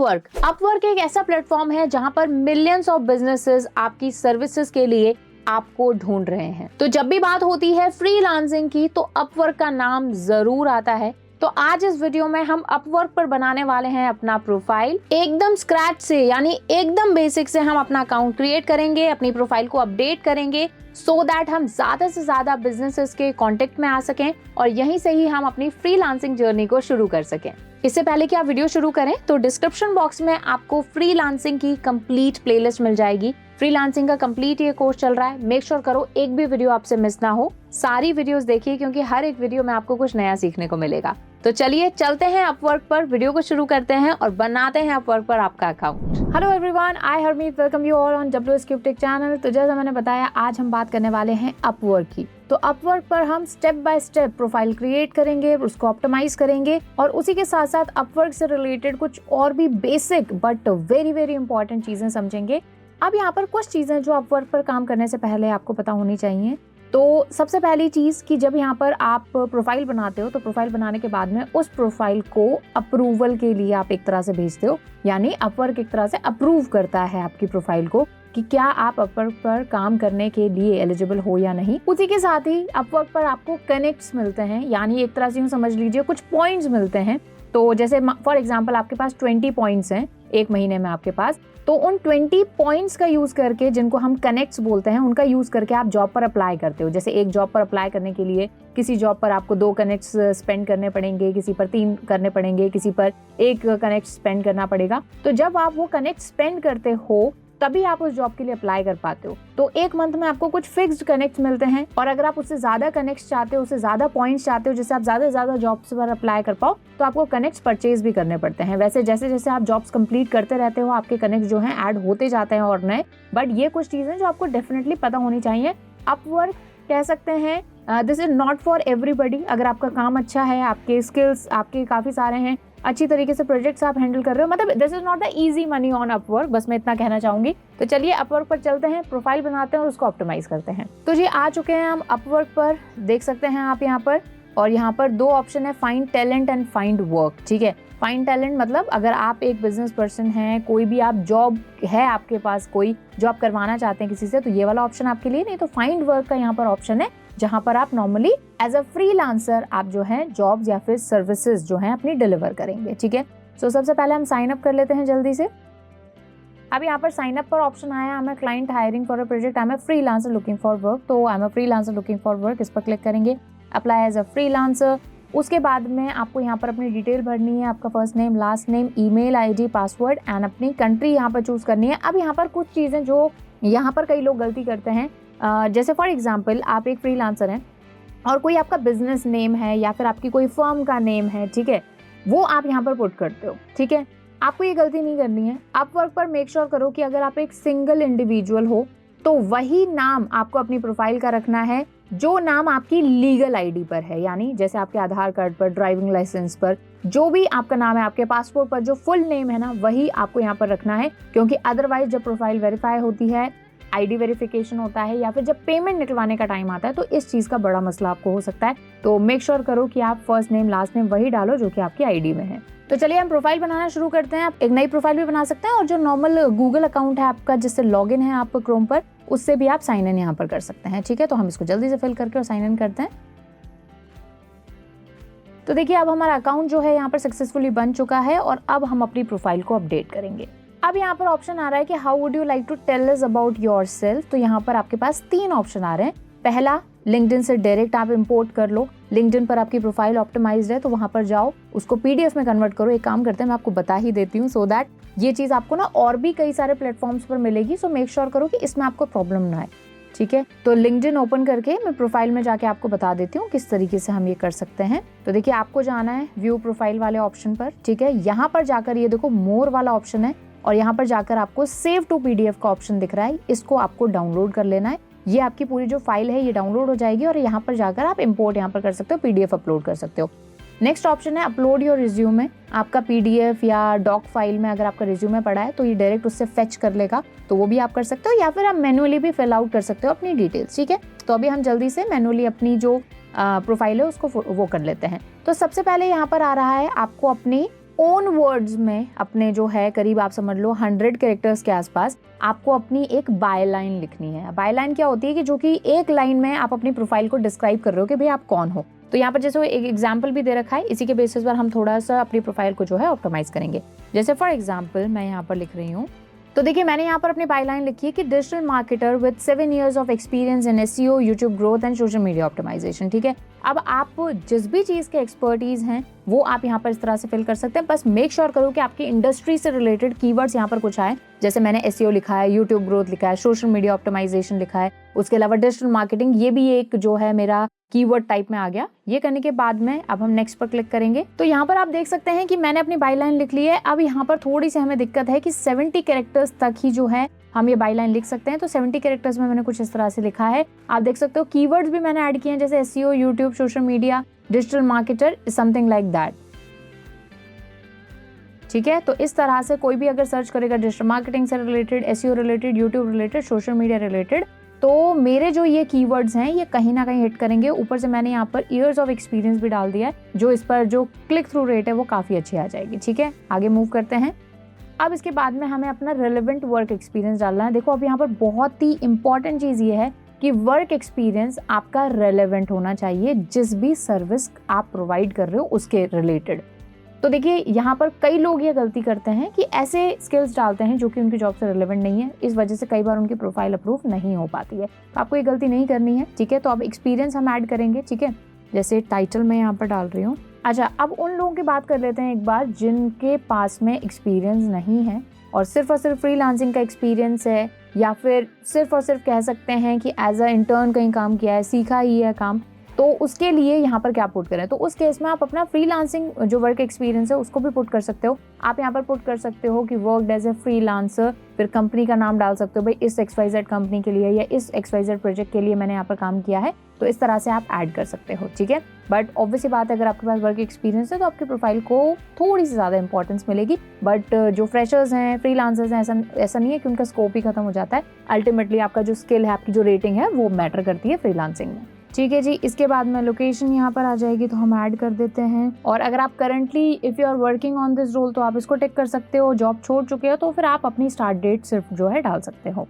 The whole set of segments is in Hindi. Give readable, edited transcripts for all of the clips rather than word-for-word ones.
अपवर्क एक ऐसा प्लेटफॉर्म है जहां पर मिलियंस ऑफ बिजनेसेस आपकी सर्विसेज के लिए आपको ढूंढ रहे हैं। तो जब भी बात होती है फ्रीलांसिंग की तो अपवर्क का नाम जरूर आता है। तो आज इस वीडियो में हम अपवर्क पर बनाने वाले हैं अपना प्रोफाइल एकदम स्क्रैच से, यानी एकदम बेसिक से हम अपना अकाउंट क्रिएट करेंगे, अपनी प्रोफाइल को अपडेट करेंगे सो दैट हम ज्यादा से ज्यादा बिजनेसेस के कांटेक्ट में आ सकें और यहीं से ही हम अपनी फ्रीलांसिंग जर्नी को शुरू कर सकें। इससे पहले कि आप वीडियो शुरू करें तो डिस्क्रिप्शन बॉक्स में आपको फ्रीलांसिंग की कंप्लीट प्लेलिस्ट मिल जाएगी। फ्रीलांसिंग का कंप्लीट ये कोर्स चल रहा है, मेक श्योर करो एक भी वीडियो आपसे मिस ना हो। सारी वीडियोस देखिए क्योंकि हर एक वीडियो में आपको कुछ नया सीखने को मिलेगा। तो चलिए चलते हैं अपवर्क पर, वीडियो को शुरू करते हैं और बनाते हैं अपवर्क पर आपका account. Hello everyone, I Harmeet welcome you all on WSCryptic channel. तो जैसा मैंने बताया आज हम बात करने वाले हैं अपवर्क की। तो अपवर्क पर हम step by step profile create करेंगे, उसको ऑप्टिमाइज करेंगे और उसी के साथ साथ अपवर्क से रिलेटेड कुछ और भी basic but very very important चीजें समझेंगे। अब यहाँ पर कुछ चीजें जो अपवर्क पर काम करने से पहले आपको पता होनी चाहिए। तो सबसे पहली चीज कि जब यहाँ पर आप प्रोफाइल बनाते हो तो प्रोफाइल बनाने के बाद में उस प्रोफाइल को अप्रूवल के लिए आप एक तरह से भेजते हो, यानी अपवर्क एक तरह से अप्रूव करता है आपकी प्रोफाइल को कि क्या आप अपवर्क पर काम करने के लिए एलिजिबल हो या नहीं। उसी के साथ ही अपवर्क पर आपको कनेक्ट्स मिलते हैं, यानी एक तरह से यूँ समझ लीजिए कुछ पॉइंट्स मिलते हैं। तो जैसे फॉर एग्जाम्पल आपके पास 20 पॉइंट्स हैं एक महीने में आपके पास, तो उन 20 पॉइंट्स का यूज करके, जिनको हम कनेक्ट्स बोलते हैं, उनका यूज करके आप जॉब पर अप्लाई करते हो। जैसे एक जॉब पर अप्लाई करने के लिए किसी जॉब पर आपको 2 कनेक्ट्स स्पेंड करने पड़ेंगे, किसी पर 3 करने पड़ेंगे, किसी पर 1 कनेक्ट स्पेंड करना पड़ेगा। तो जब आप वो कनेक्ट स्पेंड करते हो तभी आप उस जॉब के लिए अप्लाई कर पाते हो। तो एक मंथ में आपको कुछ फिक्स्ड कनेक्ट मिलते हैं और अगर आप उससे ज्यादा कनेक्ट चाहते हो, उससे ज्यादा पॉइंट्स चाहते हो, जिससे आप ज्यादा से ज्यादा जॉब्स पर अप्लाई कर पाओ, तो आपको कनेक्ट्स परचेज भी करने पड़ते हैं। वैसे जैसे जैसे आप जॉब्स कंप्लीट करते रहते हो आपके कनेक्ट जो हैं ऐड होते जाते हैं और नए, बट ये कुछ चीजें जो आपको डेफिनेटली पता होनी चाहिए। अपवर्क कह सकते हैं this is not for everybody. अगर आपका काम अच्छा है, आपके स्किल्स आपके काफी सारे हैं, अच्छी तरीके से प्रोजेक्ट्स आप हैंडल कर रहे हो, मतलब this is not the easy money on Upwork, बस मैं इतना कहना चाहूंगी। तो चलिए अपवर्क पर चलते हैं, प्रोफाइल बनाते हैं और उसको ऑप्टिमाइज करते हैं। तो जी आ चुके हैं हम अपवर्क पर, देख सकते हैं आप यहाँ पर, और यहाँ पर 2 ऑप्शन है, find talent and find work. ठीक है, फाइंड टैलेंट मतलब अगर आप एक बिजनेस पर्सन हैं, कोई भी आप जॉब है आपके पास, कोई जॉब करवाना चाहते हैं किसी से, तो ये वाला ऑप्शन आपके लिए। नहीं तो फाइंड वर्क का यहाँ पर ऑप्शन है जहां पर आप नॉर्मली एज अ फ्रीलांसर आप जो है जॉब्स या फिर सर्विसेज जो है अपनी डिलीवर करेंगे। ठीक है, सो सबसे पहले हम साइन अप कर लेते हैं जल्दी से। अब यहाँ पर साइन अप पर ऑप्शन आया, I am a client hiring for a project, I am a freelancer looking for work. तो I am a freelancer looking for work, इस पर क्लिक करेंगे, अप्लाई एज अ फ्रीलांसर। उसके बाद में आपको यहाँ पर अपनी डिटेल भरनी है, आपका first name, last name, email ID, password and अपनी कंट्री यहाँ पर चूज करनी है। अब यहाँ पर कुछ चीजें जो यहाँ पर कई लोग गलती करते हैं, जैसे फॉर एग्जाम्पल आप एक फ्रीलांसर हैं और कोई आपका बिजनेस नेम है या फिर आपकी कोई फर्म का नेम है, ठीक है, वो आप यहाँ पर पुट करते हो। ठीक है, आपको ये गलती नहीं करनी है। अपवर्क पर मेक श्योर करो कि अगर आप एक सिंगल इंडिविजुअल हो तो वही नाम आपको अपनी प्रोफाइल का रखना है जो नाम आपकी लीगल आईडी पर है, यानी जैसे आपके आधार कार्ड पर, ड्राइविंग लाइसेंस पर, जो भी आपका नाम है, आपके पासपोर्ट पर जो फुल नेम है ना, वही आपको यहाँ पर रखना है। क्योंकि अदरवाइज जब प्रोफाइल वेरीफाई होती है, आईडी वेरिफिकेशन होता है या फिर जब पेमेंट निकलवाने का टाइम आता है, तो इस चीज का बड़ा मसला आपको हो सकता है। तो मेक श्योर करो कि आप फर्स्ट नेम लास्ट नेम वही डालो जो कि आपकी आईडी में है। तो चलिए हम प्रोफाइल बनाना शुरू करते हैं। आप एक नई प्रोफाइल भी बना सकते हैं और जो नॉर्मल गूगल अकाउंट है आपका जिससे लॉगिन है आप क्रोम पर, उससे भी आप साइन इन यहाँ पर कर सकते हैं। ठीक है, तो हम इसको जल्दी से फिल करके और साइन इन करते हैं। तो देखिए अब हमारा अकाउंट जो है यहाँ पर सक्सेसफुली बन चुका है और अब हम अपनी प्रोफाइल को अपडेट करेंगे। अब यहाँ पर ऑप्शन आ रहा है कि how would you like to tell us about yourself. तो यहाँ पर आपके पास 3 ऑप्शन आ रहे हैं। पहला, लिंक्डइन से डायरेक्ट आप इंपोर्ट कर लो। लिंक्डइन पर आपकी प्रोफाइल ऑप्टिमाइज्ड है तो वहां पर जाओ, उसको पीडीएफ में कन्वर्ट करो। एक काम करते हैं, मैं आपको बता ही देती हूँ सो दैट ये चीज आपको ना और भी कई सारे प्लेटफॉर्म्स पर मिलेगी। सो मेक श्योर करो कि इसमें आपको प्रॉब्लम ना आए। ठीक है, तो लिंक्डइन ओपन करके मैं प्रोफाइल में जाके आपको बता देती हूँ किस तरीके से हम ये कर सकते हैं। तो देखिए आपको जाना है व्यू प्रोफाइल वाले ऑप्शन पर। ठीक है, यहाँ पर जाकर ये देखो मोर वाला ऑप्शन है और यहाँ पर जाकर आपको सेव टू पीडीएफ का ऑप्शन दिख रहा है, इसको आपको डाउनलोड कर लेना है। ये आपकी पूरी जो फाइल है ये डाउनलोड हो जाएगी और यहाँ पर जाकर आप इंपोर्ट यहाँ पर कर सकते हो, पीडीएफ अपलोड कर सकते हो। नेक्स्ट ऑप्शन है अपलोड योर रिज्यूमे। आपका पीडीएफ या डॉक फाइल में अगर आपका रिज्यूमे पड़ा है तो ये डायरेक्ट उससे फेच कर लेगा, तो वो भी आप कर सकते हो, या फिर आप मैनुअली भी फिल आउट कर सकते हो अपनी डिटेल्स। ठीक है, तो अभी हम जल्दी से मैनुअली अपनी जो प्रोफाइल है उसको वो कर लेते हैं। तो सबसे पहले यहाँ पर आ रहा है आपको अपनी ओन वर्ड्स में अपने जो है करीब आप समझ लो 100 कैरेक्टर्स के आसपास आपको अपनी एक बाय लाइन लिखनी है। बाय लाइन क्या होती है कि जो कि एक लाइन में आप अपनी प्रोफाइल को डिस्क्राइब कर रहे हो कि भाई आप कौन हो। तो यहाँ पर जैसे एक एग्जाम्पल भी दे रखा है, इसी के बेसिस पर हम थोड़ा सा अपनी प्रोफाइल को जो है ऑप्टिमाइज करेंगे। जैसे फॉर एग्जाम्पल मैं यहाँ पर लिख रही हूँ, तो देखिए मैंने यहाँ पर अपनी बायलाइन लिखी है कि digital marketer with 7 years of experience in SEO, YouTube growth and social media optimisation. ठीक है, अब आप जिस भी चीज के एक्सपर्टीज हैं वो आप यहाँ पर इस तरह से फिल कर सकते हैं। बस मेक श्योर करो कि आपकी इंडस्ट्री से रिलेटेड कीवर्ड्स यहाँ पर कुछ आए। जैसे मैंने एसईओ लिखा है, यूट्यूब ग्रोथ लिखा है, सोशल मीडिया ऑप्टिमाइजेशन लिखा है, उसके अलावा डिजिटल मार्केटिंग, ये भी एक जो है मेरा कीवर्ड टाइप में आ गया। ये करने के बाद में अब हम नेक्स्ट पर क्लिक करेंगे। तो यहाँ पर आप देख सकते हैं कि मैंने अपनी बायलाइन लिख ली है। अब यहाँ पर थोड़ी सी हमें दिक्कत है कि 70 कैरेक्टर्स तक ही जो है हम ये बायलाइन लिख सकते हैं। तो 70 कैरेक्टर्स में मैंने कुछ इस तरह से लिखा है। आप देख सकते हो कीवर्ड्स भी मैंने ऐड किए हैं, जैसे SEO, YouTube, social media, digital marketer, something like that. ठीक है, तो इस तरह से कोई भी अगर सर्च करेगा डिजिटल मार्केटिंग से related, SEO related, YouTube related, social media related, तो मेरे जो ये कीवर्ड्स हैं ये कहीं ना कहीं हिट करेंगे। ऊपर से मैंने यहाँ पर ईयर्स ऑफ एक्सपीरियंस भी डाल दिया है, जो इस पर जो क्लिक थ्रू रेट है वो काफ़ी अच्छी आ जाएगी। ठीक है, आगे मूव करते हैं। अब इसके बाद में हमें अपना रेलेवेंट वर्क एक्सपीरियंस डालना है। देखो अब यहाँ पर बहुत ही इंपॉर्टेंट चीज़ ये है कि वर्क एक्सपीरियंस आपका रेलेवेंट होना चाहिए, जिस भी सर्विस आप प्रोवाइड कर रहे हो उसके रिलेटेड। तो देखिए यहाँ पर कई लोग ये गलती करते हैं कि ऐसे स्किल्स डालते हैं जो कि उनकी जॉब से रिलेवेंट नहीं है। इस वजह से कई बार उनकी प्रोफाइल अप्रूव नहीं हो पाती है। तो आपको ये गलती नहीं करनी है। ठीक है, तो अब एक्सपीरियंस हम ऐड करेंगे। ठीक है, जैसे टाइटल मैं यहाँ पर डाल रही हूँ। अच्छा, अब उन लोगों की बात कर लेते हैं एक बार जिनके पास में एक्सपीरियंस नहीं है और सिर्फ फ्रीलांसिंग का एक्सपीरियंस है, या फिर सिर्फ और सिर्फ कह सकते हैं कि एज अ इंटर्न कहीं काम किया है, सीखा ही है काम। तो उसके लिए यहाँ पर क्या पुट करें, तो उस केस में आप अपना फ्रीलांसिंग जो वर्क एक्सपीरियंस है उसको भी पुट कर सकते हो। आप यहाँ पर पुट कर सकते हो कि वर्कड एज ए फ्रीलांसर, फिर कंपनी का नाम डाल सकते हो, भाई इस XYZ कंपनी के लिए या इस XYZ प्रोजेक्ट के लिए मैंने यहाँ पर काम किया है। तो इस तरह से आप ऐड कर सकते हो। ठीक है, बट ऑब्वियसली बात है अगर आपके पास वर्क एक्सपीरियंस है तो आपकी प्रोफाइल को थोड़ी सी ज़्यादा इंपॉर्टेंस मिलेगी। बट जो फ्रेशर्स हैं, फ्रीलांसर्स हैं, ऐसा नहीं है कि उनका स्कोप ही खत्म हो जाता है। अल्टीमेटली आपका जो स्किल है, आपकी जो रेटिंग है वो मैटर करती है फ्रीलांसिंग में। ठीक है जी, इसके बाद में लोकेशन यहाँ पर आ जाएगी तो हम ऐड कर देते हैं। और अगर आप currently if you are working on this role तो आप इसको टिक कर सकते हो। जॉब छोड़ चुके हो तो फिर आप अपनी स्टार्ट डेट सिर्फ जो है डाल सकते हो।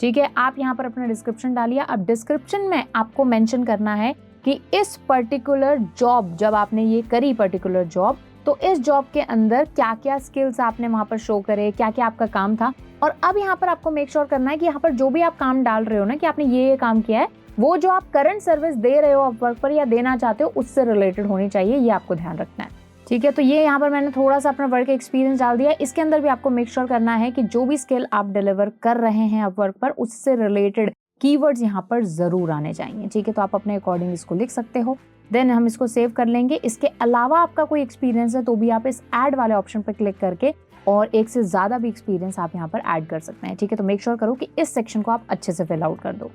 ठीक है, आप यहाँ पर अपना डिस्क्रिप्शन डालिए। अब डिस्क्रिप्शन में आपको मेंशन करना है कि इस पर्टिकुलर जॉब, जब आपने ये करी पर्टिकुलर जॉब, तो इस जॉब के अंदर क्या क्या स्किल्स आपने वहाँ पर शो करे, क्या क्या आपका काम था। और अब यहाँ पर आपको मेक श्योर करना है कि यहाँ पर जो भी आप काम डाल रहे हो ना कि आपने ये काम किया है, वो जो आप करंट सर्विस दे रहे हो अपवर्क पर या देना चाहते हो उससे रिलेटेड होनी चाहिए। ये आपको ध्यान रखना है। ठीक है, तो ये यहाँ पर मैंने थोड़ा सा अपना वर्क एक्सपीरियंस डाल दिया। इसके अंदर भी आपको मेक श्योर करना है कि जो भी स्किल आप डिलीवर कर रहे हैं अपवर्क पर उससे रिलेटेड कीवर्ड्स यहाँ पर जरूर आने चाहिए। ठीक है, तो आप अपने अकॉर्डिंग इसको लिख सकते हो। देन हम इसको सेव कर लेंगे। इसके अलावा आपका कोई एक्सपीरियंस है तो भी आप इस ऐड वाले ऑप्शन पर क्लिक करके और एक से ज़्यादा भी एक्सपीरियंस आप यहाँ पर ऐड कर सकते हैं। ठीक है, तो मेक श्योर करो कि इस सेक्शन को आप अच्छे से फिल आउट कर दो।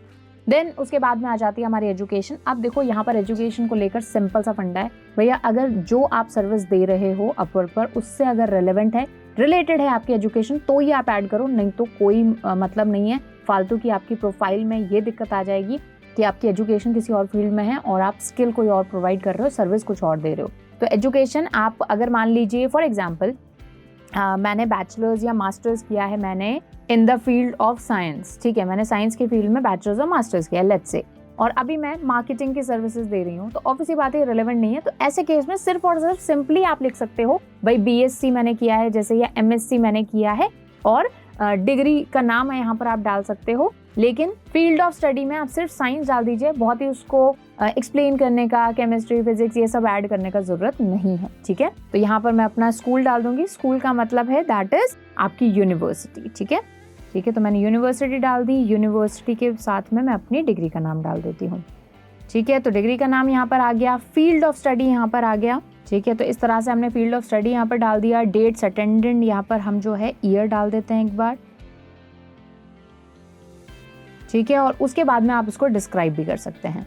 देन उसके बाद में आ जाती है हमारी एजुकेशन। अब देखो यहाँ पर एजुकेशन को लेकर सिंपल सा फंडा है भैया, अगर जो आप सर्विस दे रहे हो अपवर्क पर उससे अगर रेलेवेंट है, रिलेटेड है आपकी एजुकेशन, तो ये आप ऐड करो, नहीं तो कोई मतलब नहीं है फालतू की आपकी प्रोफाइल में ये दिक्कत आ जाएगी कि आपकी एजुकेशन किसी और फील्ड में है और आप स्किल कोई और प्रोवाइड कर रहे हो, सर्विस कुछ और दे रहे हो। तो एजुकेशन आप अगर मान लीजिए फॉर एग्जाम्पल मैंने बैचलर्स या मास्टर्स किया है मैंने in the field of science. ठीक है, मैंने साइंस के फील्ड में बैचलर्स और मास्टर्स किया लेट्स से, और अभी मैं मार्केटिंग की सर्विसेज दे रही हूँ, तो ऑब्वियसली बात है रिलेवेंट नहीं है। तो ऐसे केस में सिर्फ और सिर्फ सिंपली आप लिख सकते हो भाई BSc मैंने किया है जैसे, या MSc मैंने किया है, और डिग्री का नाम है यहाँ पर आप डाल सकते हो। लेकिन फील्ड ऑफ स्टडी में आप सिर्फ साइंस डाल दीजिए, बहुत ही उसको एक्सप्लेन करने का, केमिस्ट्री, फिजिक्स ये सब ऐड करने का जरूरत नहीं है। ठीक है, तो यहाँ पर मैं अपना स्कूल डाल दूंगी। स्कूल का मतलब है दैट इज आपकी यूनिवर्सिटी। ठीक है, ठीक है, तो मैंने यूनिवर्सिटी डाल दी। यूनिवर्सिटी के साथ में मैं अपनी डिग्री का नाम डाल देती हूँ। ठीक है, तो डिग्री का नाम यहाँ पर आ गया, फील्ड ऑफ स्टडी यहाँ पर आ गया। ठीक है, तो इस तरह से हमने फील्ड ऑफ स्टडी यहाँ पर डाल दिया। डेट्स अटेंडेंट यहाँ पर हम जो है ईयर डाल देते हैं एक बार। ठीक है, और उसके बाद में आप उसको डिस्क्राइब भी कर सकते हैं।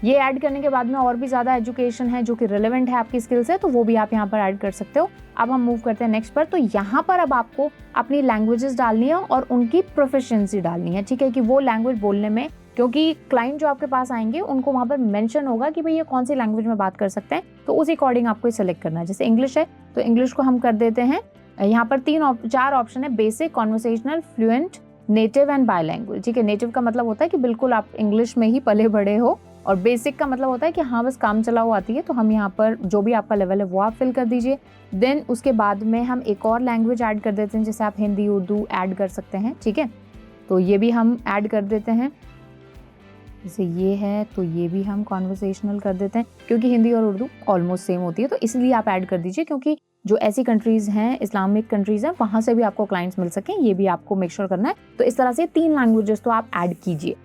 ये ऐड करने के बाद में और भी ज़्यादा एजुकेशन है जो कि रिलेवेंट है आपकी स्किल से, तो वो भी आप यहाँ पर ऐड कर सकते हो। अब हम मूव करते हैं नेक्स्ट पर। तो यहाँ पर अब आपको अपनी लैंग्वेजेस डालनी है और उनकी प्रोफिशिएंसी डालनी है। ठीक है, कि वो लैंग्वेज बोलने में क्योंकि क्लाइंट जो आपके पास आएंगे उनको वहाँ पर मेंशन होगा कि भाई ये कौन सी लैंग्वेज में बात कर सकते हैं, तो उस अकॉर्डिंग आपको सेलेक्ट करना है। जैसे इंग्लिश है तो इंग्लिश को हम कर देते हैं, यहाँ पर 4 ऑप्शन है, basic, conversational, fluent, native and by language. ठीक है, नेटिव का मतलब होता है कि बिल्कुल आप इंग्लिश में ही पले बड़े हो, और बेसिक का मतलब होता है कि हाँ बस काम चलाओ आती है, तो हम यहाँ पर जो भी आपका लेवल है वो आप फिल कर दीजिए। देन उसके बाद में हम एक और लैंग्वेज ऐड कर देते हैं, जैसे आप हिंदी, उर्दू ऐड कर सकते हैं। ठीक है, तो ये भी हम ऐड कर देते हैं। जैसे ये है तो ये भी हम कॉन्वर्सेशनल कर देते हैं, क्योंकि हिंदी और उर्दू ऑलमोस्ट सेम होती है, तो इसलिए आप ऐड कर दीजिए, क्योंकि जो ऐसी कंट्रीज हैं, इस्लामिक कंट्रीज हैं, वहाँ से भी आपको क्लाइंट्स मिल सकें, ये भी आपको मेक श्योर करना है। तो इस तरह से 3 लैंग्वेजेस तो आप ऐड कीजिए।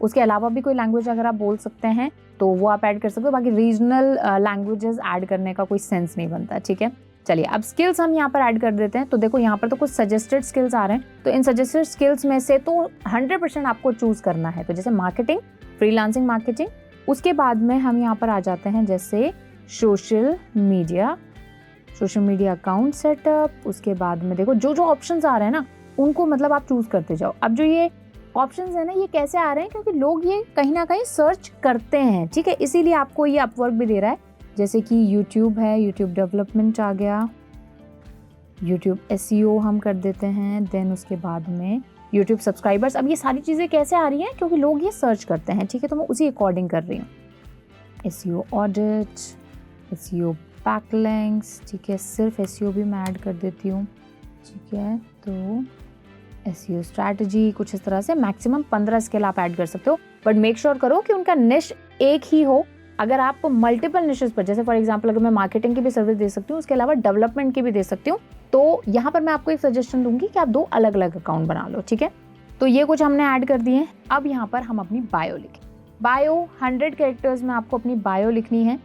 उसके अलावा भी कोई लैंग्वेज अगर आप बोल सकते हैं तो वो आप ऐड कर सकते हो, बाकी रीजनल लैंग्वेजेस ऐड करने का कोई सेंस नहीं बनता। ठीक है, चलिए अब स्किल्स हम यहाँ पर ऐड कर देते हैं। तो देखो यहाँ पर तो कुछ सजेस्टेड स्किल्स आ रहे हैं, तो इन सजेस्टेड स्किल्स में से तो 100% आपको चूज करना है। तो जैसे मार्केटिंग, फ्रीलांसिंग मार्केटिंग, उसके बाद में हम यहाँ पर आ जाते हैं जैसे सोशल मीडिया अकाउंट सेटअप। उसके बाद में देखो जो ऑप्शंस आ रहे हैं ना, उनको मतलब आप चूज करते जाओ। अब जो ये ऑप्शंस है ना, ये कैसे आ रहे हैं, क्योंकि लोग ये कहीं ना कहीं सर्च करते हैं। ठीक है, इसीलिए आपको ये अपवर्क भी दे रहा है। जैसे कि यूट्यूब है, यूट्यूब डेवलपमेंट आ गया, यूट्यूब एसईओ हम कर देते हैं। देन उसके बाद में यूट्यूब सब्सक्राइबर्स। अब ये सारी चीज़ें कैसे आ रही हैं, क्योंकि लोग ये सर्च करते हैं। ठीक है, तो मैं उसी अकॉर्डिंग कर रही हूँ। SEO audit, SEO backlinks. ठीक है, सिर्फ एसईओ भी मैं ऐड कर देती हूँ। ठीक है, तो एसईओ स्ट्रैटेजी, कुछ इस तरह से मैक्सिमम 15 स्किल आप ऐड कर सकते हो, बट मेक श्योर करो कि उनका निश एक ही हो। अगर आप मल्टीपल निशेस पर, जैसे फॉर एग्जांपल अगर मैं मार्केटिंग की भी सर्विस दे सकती हूँ, उसके अलावा डेवलपमेंट की भी दे सकती हूँ, तो यहाँ पर मैं आपको एक सजेशन दूंगी कि आप 2 अलग अलग अकाउंट बना लो। ठीक है, तो ये कुछ हमने ऐड कर दिए। अब यहाँ पर हम अपनी बायो लिखें। बायो 100 कैरेक्टर्स में आपको अपनी बायो लिखनी है।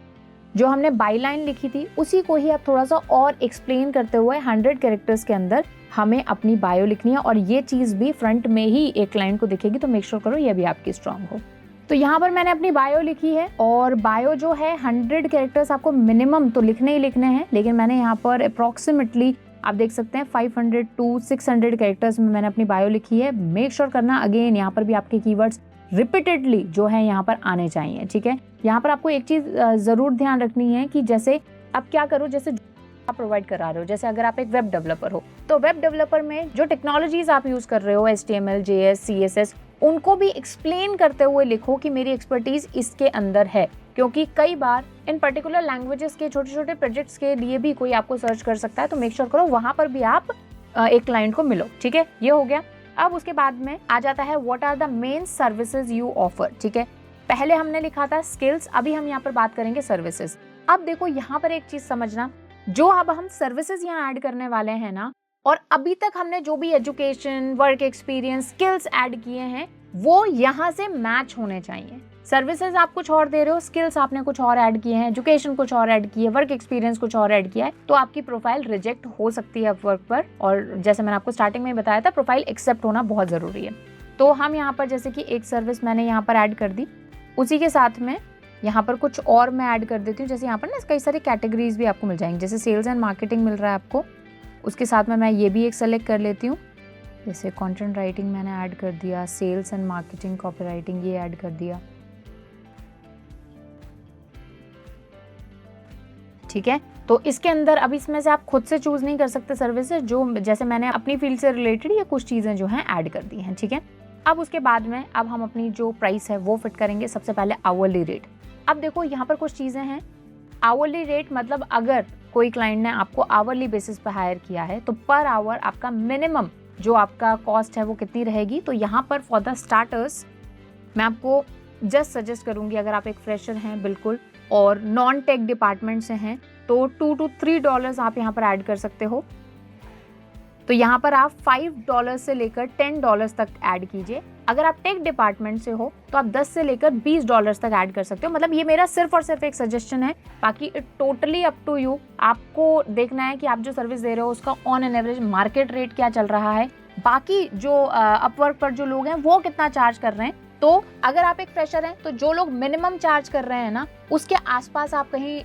जो हमने बाईलाइन लिखी थी उसी को ही आप थोड़ा सा और एक्सप्लेन करते हुए 100 कैरेक्टर्स के अंदर हमें अपनी बायो लिखनी है, और ये चीज़ भी फ्रंट में ही एक क्लाइंट को दिखेगी, तो मेक श्योर करो ये भी आपकी स्ट्रांग हो। तो यहाँ पर मैंने अपनी बायो लिखी है, और बायो जो है 100 कैरेक्टर्स आपको मिनिमम तो लिखने ही लिखने हैं, लेकिन मैंने यहाँ पर अप्रॉक्सीमेटली आप देख सकते हैं 500 to 600 कैरेक्टर्स में मैंने अपनी बायो लिखी है। मेक श्योर करना अगेन यहाँ पर भी आपके कीवर्ड्स रिपीटेडली जो है यहाँ पर आने चाहिए। ठीक है, यहाँ पर आपको एक चीज जरूर ध्यान रखनी है कि जैसे आप क्या करो, जैसे आप प्रोवाइड करा रहे हो, जैसे अगर आप एक वेब डेवलपर हो, तो वेब डेवलपर में जो टेक्नोलॉजीज आप यूज कर रहे हो, HTML, JS, CSS, उनको भी एक्सप्लेन करते हुए लिखो कि मेरी एक्सपर्टीज इसके अंदर है, क्योंकि कई बार इन पर्टिकुलर लैंग्वेजेस के छोटे छोटे प्रोजेक्ट्स के लिए भी कोई आपको सर्च कर सकता है, तो मेक श्योर करो वहां पर भी आप एक क्लाइंट को मिलो। ठीक है, ये हो गया। अब उसके बाद में आ जाता है what are the main services you offer. ठीक है, पहले हमने लिखा था स्किल्स, अभी हम यहाँ पर बात करेंगे सर्विसेज। अब देखो यहाँ पर एक चीज समझना, जो अब हम सर्विसेज यहाँ ऐड करने वाले हैं ना, और अभी तक हमने जो भी education, work experience, skills add किए हैं, वो यहाँ से मैच होने चाहिए। सर्विसेज आप कुछ और दे रहे हो, स्किल्स आपने कुछ और ऐड किए हैं, एजुकेशन कुछ और ऐड किए, वर्क एक्सपीरियंस कुछ और ऐड किया है, तो आपकी प्रोफाइल रिजेक्ट हो सकती है अपवर्क पर। और जैसे मैंने आपको स्टार्टिंग में बताया था, प्रोफाइल एक्सेप्ट होना बहुत जरूरी है। तो हम यहाँ पर जैसे कि एक सर्विस मैंने यहाँ पर ऐड कर दी, उसी के साथ में यहाँ पर कुछ और मैं ऐड कर देती हूँ। जैसे यहाँ पर ना कई सारी कैटेगरीज भी आपको मिल जाएंगी, जैसे सेल्स एंड मार्केटिंग मिल रहा है आपको, उसके साथ में मैं ये भी एक सेलेक्ट कर लेती हूँ। जैसे कंटेंट राइटिंग मैंने ऐड कर दिया, sales and marketing, copy writing ये ऐड कर दिया। ठीक है, तो इसके अंदर अब इसमें से आप खुद से चूज नहीं कर सकते सर्विसेज, जो जैसे मैंने अपनी फील्ड से रिलेटेड ये कुछ चीजें जो हैं ऐड कर दी हैं। ठीक है, अब उसके बाद में अब हम अपनी जो प्राइस है वो फिट करेंगे। सबसे पहले आवरली रेट। अब देखो यहाँ पर कुछ चीजें हैं। आवरली रेट मतलब अगर कोई क्लाइंट ने आपको आवरली बेसिस पर हायर किया है, तो पर आवर आपका मिनिमम जो आपका कॉस्ट है वो कितनी रहेगी। तो यहाँ पर फॉर द स्टार्टर्स मैं आपको जस्ट सजेस्ट करूंगी, अगर आप एक फ्रेशर हैं बिल्कुल और नॉन टेक डिपार्टमेंट से हैं, तो $2 to $3 आप यहाँ पर ऐड कर सकते हो। तो यहाँ पर आप $5 से लेकर $10 तक ऐड कीजिए। अगर आप टेक डिपार्टमेंट से हो तो आप 10 से लेकर $20 तक ऐड कर सकते हो। मतलब ये मेरा सिर्फ और सिर्फ एक सजेशन है, बाकी it totally up to you. आपको देखना है कि आप जो सर्विस दे रहे हो उसका on an average market rate क्या चल रहा है, बाकी जो अपवर्क पर जो लोग हैं वो कितना चार्ज कर रहे हैं, तो अगर आप एक फ्रेशर हैं तो जो लोग मिनिमम चार्ज कर रहे हैं ना, उसके आसपास आप कहीं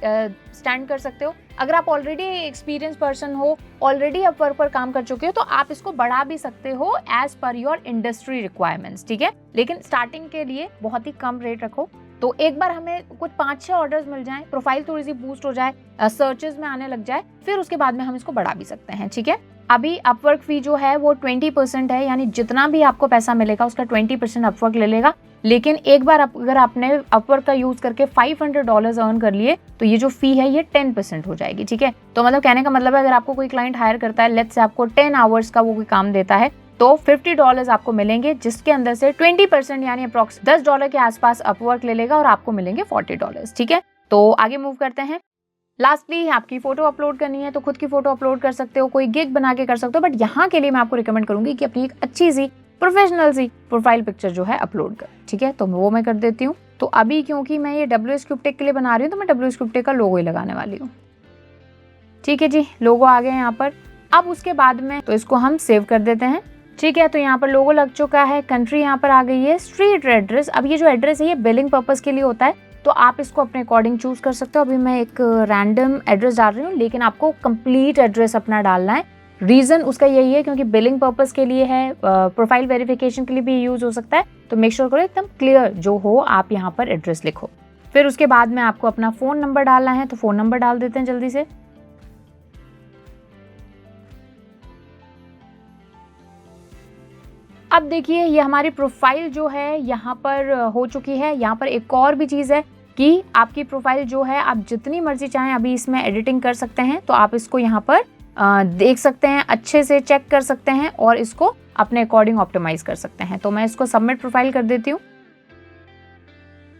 स्टैंड कर सकते हो। अगर आप ऑलरेडी एक्सपीरियंस पर्सन हो, ऑलरेडी अपवर्क पर काम कर चुके हो, तो आप इसको बढ़ा भी सकते हो as per your industry requirements, ठीक है। लेकिन स्टार्टिंग के लिए बहुत ही कम रेट रखो। तो एक बार हमें कुछ 5-6 ऑर्डर्स मिल जाएं, प्रोफाइल थोड़ी सी बूस्ट हो जाए, सर्चेस में आने लग जाए, फिर उसके बाद में हम इसको बढ़ा भी सकते हैं, ठीक है। अभी अपवर्क फी जो है वो 20% है, यानी जितना भी आपको पैसा मिलेगा उसका 20% अपवर्क ले लेगा। लेकिन एक बार अगर आपने अपवर्क का यूज करके $500 अर्न कर लिए तो ये जो फी है ये 10% हो जाएगी, ठीक है। तो मतलब कहने का मतलब है, अगर आपको कोई क्लाइंट हायर करता है, लेट्स से आपको 10 आवर्स का वो कोई काम देता है, तो $50 आपको मिलेंगे, जिसके अंदर से 20% यानी अप्रॉक्स $10 के आसपास अपवर्क ले लेगा और आपको मिलेंगे $40, ठीक है। तो आगे मूव करते हैं। लास्टली आपकी फोटो अपलोड करनी है तो खुद की फोटो अपलोड कर सकते हो, कोई गिग बना के कर सकते हो, बट यहाँ के लिए मैं आपको रिकमेंड करूंगी कि अपनी एक अच्छी सी प्रोफेशनल सी प्रोफाइल पिक्चर जो है अपलोड कर, ठीक है। तो वो मैं कर देती हूँ। तो अभी क्योंकि मैं ये WS क्यूबटेक के लिए बना रही हूँ, तो मैं WS क्यूबटेक का लोगो ही लगाने वाली हूँ, ठीक है जी। लोगो आ गए यहाँ पर। अब उसके बाद में तो इसको हम सेव कर देते हैं, ठीक है। तो यहाँ पर लोगो लग चुका है, कंट्री यहाँ पर आ गई है, स्ट्रीट एड्रेस। अब ये जो एड्रेस है ये बिलिंग पर्पस के लिए होता है, तो आप इसको अपने अकॉर्डिंग चूज कर सकते हो। अभी मैं एक रैंडम एड्रेस डाल रही हूँ, लेकिन आपको कंप्लीट एड्रेस अपना डालना है। रीजन उसका यही है क्योंकि बिलिंग पर्पस के लिए है, प्रोफाइल वेरिफिकेशन के लिए भी यूज हो सकता है, तो मेक श्योर करो एकदम क्लियर जो हो आप यहाँ पर एड्रेस लिखो। फिर उसके बाद में आपको अपना फोन नंबर डालना है, तो फोन नंबर डाल देते हैं जल्दी से। अब देखिए ये हमारी प्रोफाइल जो है यहाँ पर हो चुकी है। यहाँ पर एक और भी चीज़ है कि आपकी प्रोफाइल जो है आप जितनी मर्जी चाहें अभी इसमें एडिटिंग कर सकते हैं, तो आप इसको यहाँ पर देख सकते हैं, अच्छे से चेक कर सकते हैं और इसको अपने अकॉर्डिंग ऑप्टिमाइज कर सकते हैं। तो मैं इसको सबमिट प्रोफाइल कर देती हूँ।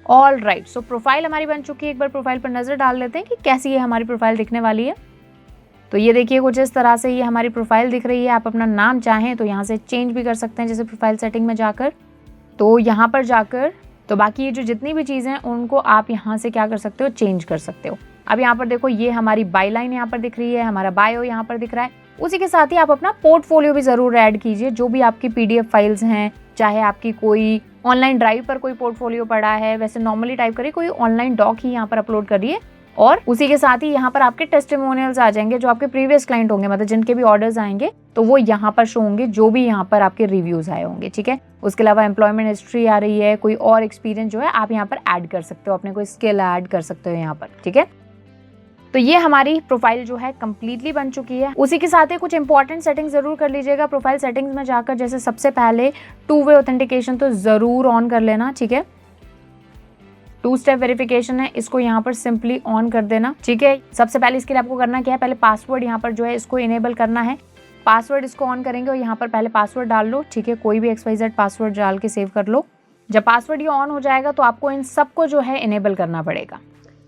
ऑल राइट, सो प्रोफाइल हमारी बन चुकी है। एक बार प्रोफाइल पर नजर डाल लेते हैं कि कैसी ये हमारी प्रोफाइल दिखने वाली है। तो ये देखिए कुछ इस तरह से ये हमारी प्रोफाइल दिख रही है। आप अपना नाम चाहें तो यहाँ से चेंज भी कर सकते हैं, जैसे प्रोफाइल सेटिंग में जाकर। तो यहाँ पर जाकर तो बाकी ये जो जितनी भी चीज़ें हैं उनको आप यहाँ से क्या कर सकते हो, चेंज कर सकते हो। अब यहाँ पर देखो ये हमारी बाय लाइन यहाँ पर दिख रही है, हमारा बायो यहाँ पर दिख रहा है। उसी के साथ ही आप अपना पोर्टफोलियो भी ज़रूर ऐड कीजिए, जो भी आपकी PDF फाइल्स हैं, चाहे आपकी कोई ऑनलाइन ड्राइव पर कोई पोर्टफोलियो पड़ा है, वैसे नॉर्मली टाइप करिए, कोई ऑनलाइन डॉक ही यहाँ पर अपलोड करिए। और उसी के साथ ही यहाँ पर आपके टेस्टिमोनियल्स आ जाएंगे, जो आपके प्रीवियस क्लाइंट होंगे, मतलब जिनके भी ऑर्डर्स आएंगे तो वो यहाँ पर शो होंगे, जो भी यहाँ पर आपके रिव्यूज आए होंगे, ठीक है। उसके अलावा एम्प्लॉयमेंट हिस्ट्री आ रही है, कोई और एक्सपीरियंस जो है आप यहाँ पर ऐड कर सकते हो, अपने कोई स्किल ऐड कर सकते हो यहाँ पर, ठीक है। तो ये हमारी प्रोफाइल जो है कंप्लीटली बन चुकी है। उसी के साथ ही कुछ इंपॉर्टेंट सेटिंग जरूर कर लीजिएगा प्रोफाइल सेटिंग्स में जाकर। जैसे सबसे पहले 2-वे ऑथेंटिकेशन तो जरूर ऑन कर लेना, ठीक है। 2 स्टेप वेरिफिकेशन है, इसको यहाँ पर सिंपली ऑन कर देना, ठीक है। सबसे पहले इसके लिए आपको करना क्या है, पहले पासवर्ड यहाँ पर जो है इसको इनेबल करना है। पासवर्ड इसको ऑन करेंगे और यहाँ पर पहले पासवर्ड डाल लो, ठीक है। कोई भी XYZ पासवर्ड डाल के सेव कर लो। जब पासवर्ड ये ऑन हो जाएगा तो आपको इन सबको जो है इनेबल करना पड़ेगा,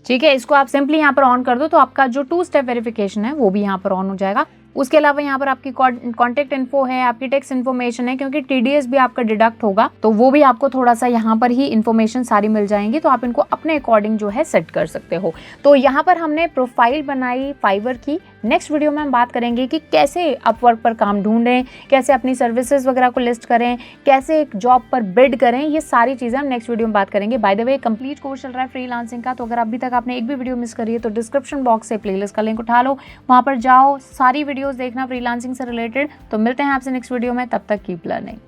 ठीक है। इसको आप सिंपली यहाँ पर ऑन कर दो तो आपका जो 2 स्टेप वेरिफिकेशन है वो भी यहाँ पर ऑन हो जाएगा। उसके अलावा यहाँ पर आपकी कॉन्टेक्ट इन्फो है, आपकी टैक्स इन्फॉर्मेशन है, क्योंकि TDS भी आपका डिडक्ट होगा तो वो भी आपको थोड़ा सा यहाँ पर ही इन्फॉर्मेशन सारी मिल जाएंगी, तो आप इनको अपने अकॉर्डिंग जो है सेट कर सकते हो। तो यहाँ पर हमने प्रोफाइल बनाई फाइवर की। नेक्स्ट वीडियो में हम बात करेंगे कि कैसे अपवर्क पर काम ढूंढें, कैसे अपनी सर्विसेज वगैरह को लिस्ट करें, कैसे एक जॉब पर बिड करें, ये सारी चीज़ें हम नेक्स्ट वीडियो में बात करेंगे। By the way complete course चल रहा है फ्रीलांसिंग का, तो अगर अभी तक आपने एक भी वीडियो मिस करी है तो डिस्क्रिप्शन बॉक्स से प्लेलिस्ट का लिंक उठा लो, वहाँ पर जाओ, सारी वीडियोस देखना फ्रीलांसिंग से रिलेटेड। तो मिलते हैं आपसे नेक्स्ट वीडियो में, तब तक कीप लर्निंग।